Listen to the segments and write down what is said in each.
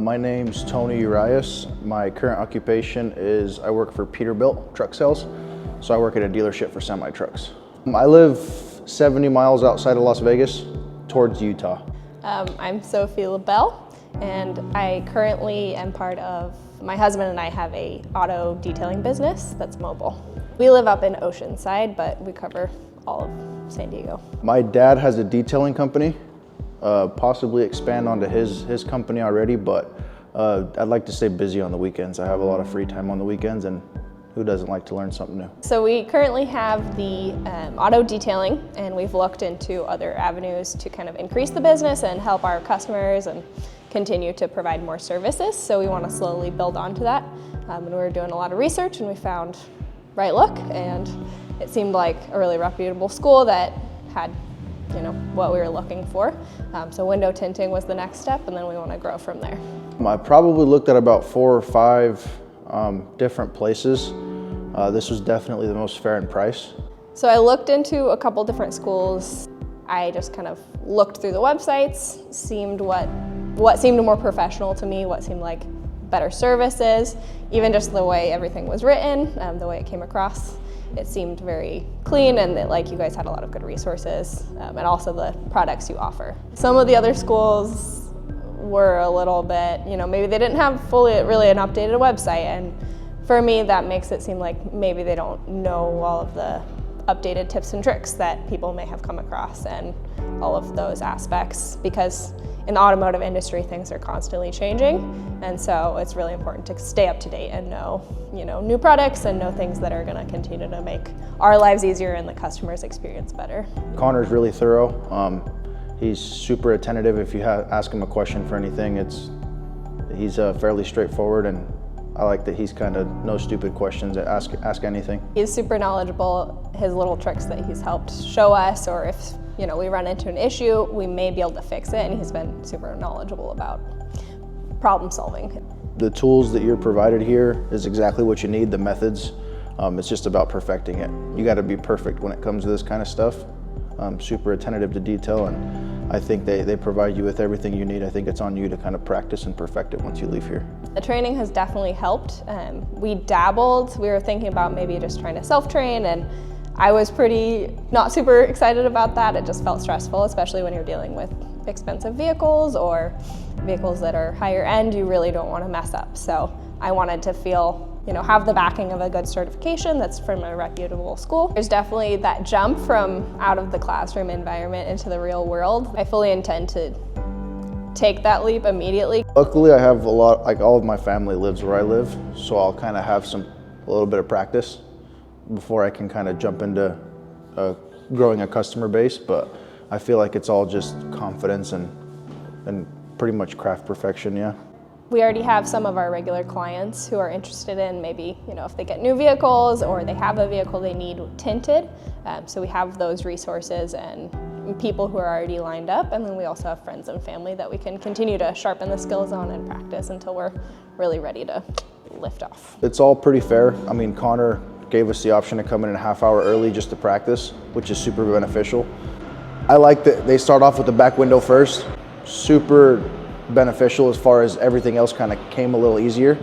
My name's Tony Urias. My current occupation is I work for Peterbilt Truck Sales. So I work at a dealership for semi-trucks. I live 70 miles outside of Las Vegas towards Utah. I'm Sophie LaBelle, and I currently am part of, my husband and I have a auto detailing business that's mobile. We live up in Oceanside, but we cover all of San Diego. My dad has a detailing company. Possibly expand onto his company already, but I'd like to stay busy on the weekends. I have a lot of free time on the weekends, and who doesn't like to learn something new? So we currently have the auto detailing, and we've looked into other avenues to kind of increase the business and help our customers and continue to provide more services. So we want to slowly build onto that. And we were doing a lot of research, and we found Right Look, and it seemed like a really reputable school that had what we were looking for. So window tinting was the next step, and then we want to grow from there. I probably looked at about 4 or 5 different places. This was definitely the most fair in price. So I looked into a couple different schools. I just kind of looked through the websites, seemed what seemed more professional to me, what seemed like better services, even just the way everything was written, the way it came across. It seemed very clean, and that like you guys had a lot of good resources, and also the products you offer. Some of the other schools were a little bit, maybe they didn't have really an updated website, and for me that makes it seem like maybe they don't know all of the updated tips and tricks that people may have come across and all of those aspects, because in the automotive industry things are constantly changing, and so it's really important to stay up to date and know new products and know things that are going to continue to make our lives easier and the customer's experience better. Connor's really thorough. He's super attentive. If you ask him a question for anything, he's fairly straightforward, and I like that he's kind of no stupid questions. Ask anything. He's super knowledgeable. His little tricks that he's helped show us, or if we run into an issue, we may be able to fix it, and he's been super knowledgeable about problem solving. The tools that you're provided here is exactly what you need, the methods. It's just about perfecting it. You got to be perfect when it comes to this kind of stuff. Super attentive to detail, and I think they provide you with everything you need. I think it's on you to kind of practice and perfect it once you leave here. The training has definitely helped. We dabbled. We were thinking about maybe just trying to self-train, and I was not super excited about that. It just felt stressful, especially when you're dealing with expensive vehicles or vehicles that are higher end. You really don't want to mess up. So I wanted to feel, have the backing of a good certification that's from a reputable school. There's definitely that jump from out of the classroom environment into the real world. I fully intend to take that leap immediately. Luckily, I have all of my family lives where I live, so I'll kind of have a little bit of practice before I can kind of jump into growing a customer base, but I feel like it's all just confidence and pretty much craft perfection, yeah. We already have some of our regular clients who are interested in maybe, if they get new vehicles or they have a vehicle they need tinted. So we have those resources and people who are already lined up, and then we also have friends and family that we can continue to sharpen the skills on and practice until we're really ready to lift off. It's all pretty fair. I mean, Connor gave us the option to come in a half hour early just to practice, which is super beneficial. I like that they start off with the back window first. Super beneficial as far as everything else kind of came a little easier,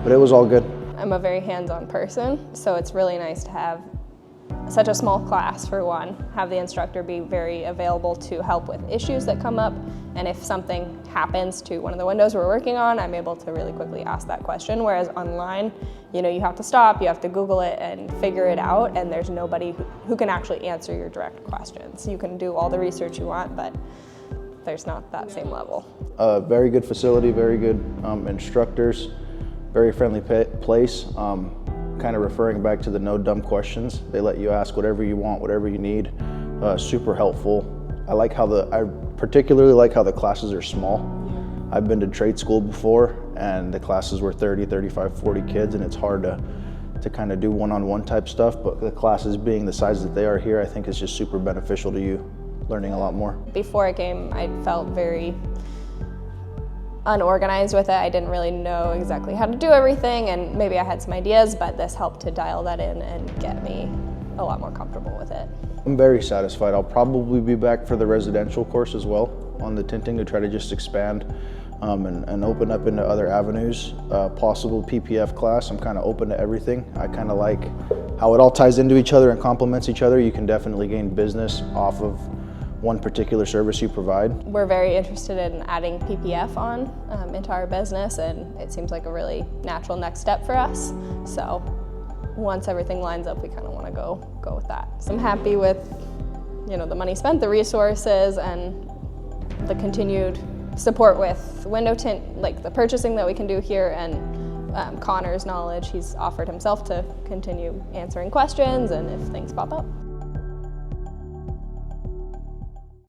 but it was all good. I'm a very hands-on person, so it's really nice to have such a small class, for one, have the instructor be very available to help with issues that come up, and if something happens to one of the windows we're working on, I'm able to really quickly ask that question, whereas online, you have to stop, you have to Google it and figure it out, and there's nobody who can actually answer your direct questions. You can do all the research you want, but there's not that same level. Very good facility, very good instructors, very friendly place. Kind of referring back to the no dumb questions. They let you ask whatever you want, whatever you need. Super helpful. I particularly like how the classes are small. I've been to trade school before, and the classes were 30, 35, 40 kids, and it's hard to kind of do one-on-one type stuff, but the classes being the size that they are here, I think is just super beneficial to you, learning a lot more. Before I came, I felt very unorganized with it. I didn't really know exactly how to do everything, and maybe I had some ideas, but this helped to dial that in and get me a lot more comfortable with it. I'm very satisfied. I'll probably be back for the residential course as well on the tinting to try to just expand and open up into other avenues. Possible PPF class, I'm kind of open to everything. I kind of like how it all ties into each other and complements each other. You can definitely gain business off of one particular service you provide. We're very interested in adding PPF on into our business, and it seems like a really natural next step for us. So once everything lines up, we kind of want to go with that. So I'm happy with, you know, the money spent, the resources, and the continued support with window tint, like the purchasing that we can do here, and Connor's knowledge. He's offered himself to continue answering questions and if things pop up.